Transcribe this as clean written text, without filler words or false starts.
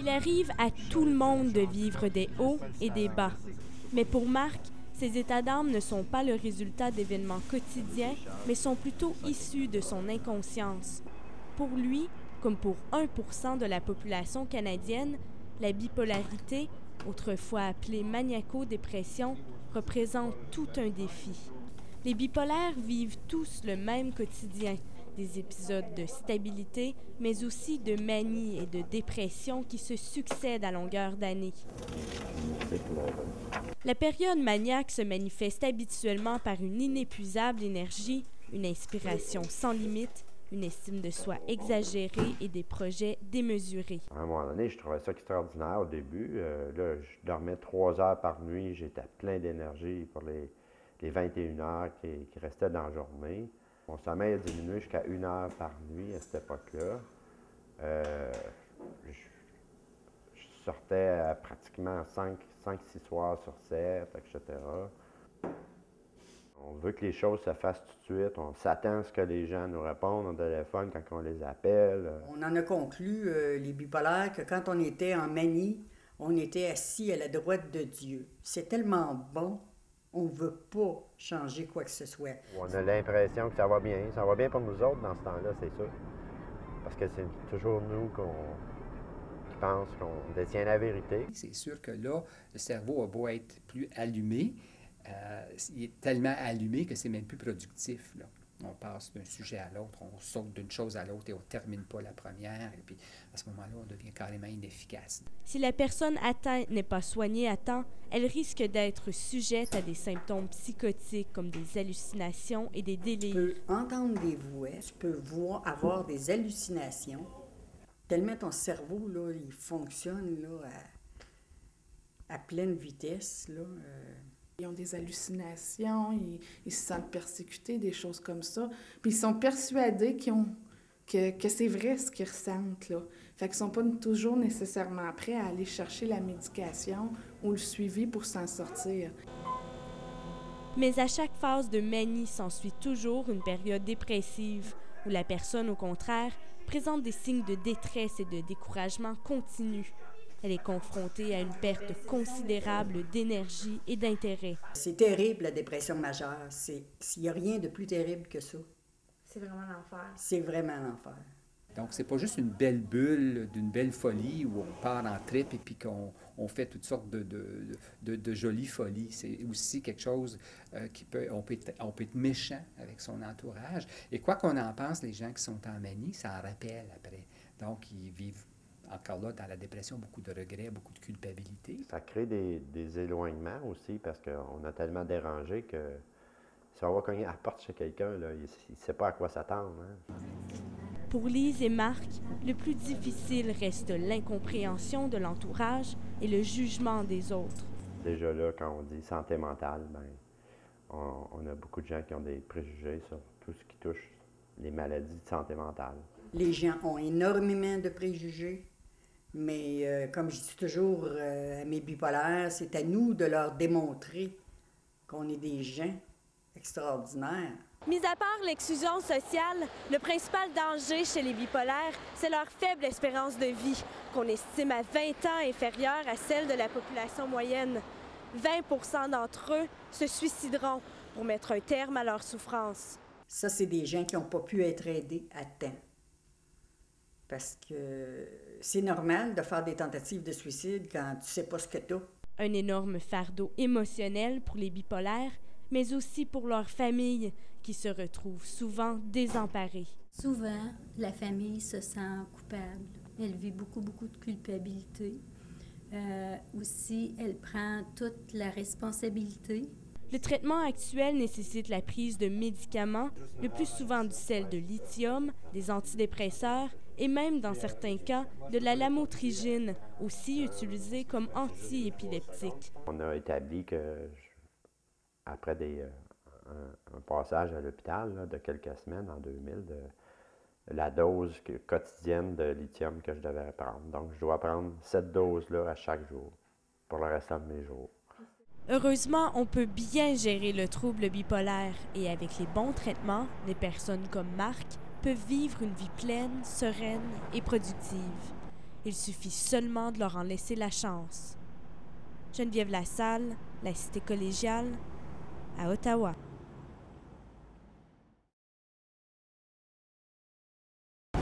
Il arrive à tout le monde de vivre des hauts et des bas. Mais pour Marc, ces états d'âme ne sont pas le résultat d'événements quotidiens, mais sont plutôt issus de son inconscience. Pour lui, comme pour 1% de la population canadienne, la bipolarité, autrefois appelée maniaco-dépression, représente tout un défi. Les bipolaires vivent tous le même quotidien, des épisodes de stabilité, mais aussi de manie et de dépression qui se succèdent à longueur d'année. La période maniaque se manifeste habituellement par une inépuisable énergie, une inspiration sans limite, une estime de soi exagérée et des projets démesurés. À un moment donné, je trouvais ça extraordinaire au début. Là, je dormais 3 heures par nuit, j'étais plein d'énergie pour les 21 heures qui restaient dans la journée. Mon sommeil a diminué jusqu'à 1 heure par nuit à cette époque-là. Je sortais pratiquement 5-6 soirs sur 7, etc. On veut que les choses se fassent tout de suite. On s'attend à ce que les gens nous répondent au téléphone quand on les appelle. On en a conclu, les bipolaires, que quand on était en manie, on était assis à la droite de Dieu. C'est tellement bon, on ne veut pas changer quoi que ce soit. On a l'impression que ça va bien. Ça va bien pour nous autres dans ce temps-là, c'est sûr. Parce que c'est toujours nous qui pensent qu'on détient la vérité. C'est sûr que là, le cerveau a beau être plus allumé, il est tellement allumé que c'est même plus productif, là. On passe d'un sujet à l'autre, on saute d'une chose à l'autre et on ne termine pas la première. Et puis, à ce moment-là, on devient carrément inefficace. Si la personne atteinte n'est pas soignée à temps, elle risque d'être sujette à des symptômes psychotiques comme des hallucinations et des délires. Tu peux entendre des voix, tu peux avoir des hallucinations. Tellement ton cerveau, là, il fonctionne là, à pleine vitesse, là. Ils ont des hallucinations, ils se sentent persécutés, des choses comme ça. Puis ils sont persuadés que c'est vrai ce qu'ils ressentent, là. Fait qu'ils ne sont pas toujours nécessairement prêts à aller chercher la médication ou le suivi pour s'en sortir. Mais à chaque phase de manie s'ensuit toujours une période dépressive, où la personne, au contraire, présente des signes de détresse et de découragement continu. Elle est confrontée à une perte considérable d'énergie et d'intérêt. C'est terrible, la dépression majeure. Il n'y a rien de plus terrible que ça. C'est vraiment l'enfer. C'est vraiment l'enfer. Donc, c'est pas juste une belle bulle, d'une belle folie où on part en trip et puis qu'on fait toutes sortes de jolies folies. C'est aussi quelque chose on peut être méchant avec son entourage. Et quoi qu'on en pense, les gens qui sont en manie, ça en rappelle après. Donc, ils vivent encore là, dans la dépression, beaucoup de regrets, beaucoup de culpabilité. Ça crée des éloignements aussi parce qu'on a tellement dérangé que si on va cogner à la porte chez quelqu'un, là, il ne sait pas à quoi s'attendre. Hein. Pour Lise et Marc, le plus difficile reste l'incompréhension de l'entourage et le jugement des autres. Déjà là, quand on dit santé mentale, ben, on a beaucoup de gens qui ont des préjugés sur tout ce qui touche les maladies de santé mentale. Les gens ont énormément de préjugés. Mais comme je dis toujours à mes bipolaires, c'est à nous de leur démontrer qu'on est des gens extraordinaires. Mis à part l'exclusion sociale, le principal danger chez les bipolaires, c'est leur faible espérance de vie, qu'on estime à 20 ans inférieure à celle de la population moyenne. 20% d'entre eux se suicideront pour mettre un terme à leur souffrance. Ça, c'est des gens qui n'ont pas pu être aidés à temps. Parce que c'est normal de faire des tentatives de suicide quand tu ne sais pas ce que tu as. Un énorme fardeau émotionnel pour les bipolaires, mais aussi pour leur famille, qui se retrouvent souvent désemparée. Souvent, la famille se sent coupable. Elle vit beaucoup de culpabilité. Aussi, elle prend toute la responsabilité. Le traitement actuel nécessite la prise de médicaments, le plus souvent du sel de lithium, des antidépresseurs et même, dans certains cas, de la lamotrigine, aussi utilisée comme antiépileptique. On a établi que, après un passage à l'hôpital là, de quelques semaines, en 2000, la dose quotidienne de lithium que je devais prendre. Donc, je dois prendre cette dose-là à chaque jour, pour le restant de mes jours. Heureusement, on peut bien gérer le trouble bipolaire et avec les bons traitements, des personnes comme Marc peuvent vivre une vie pleine, sereine et productive. Il suffit seulement de leur en laisser la chance. Geneviève Lassalle, La Cité collégiale, à Ottawa.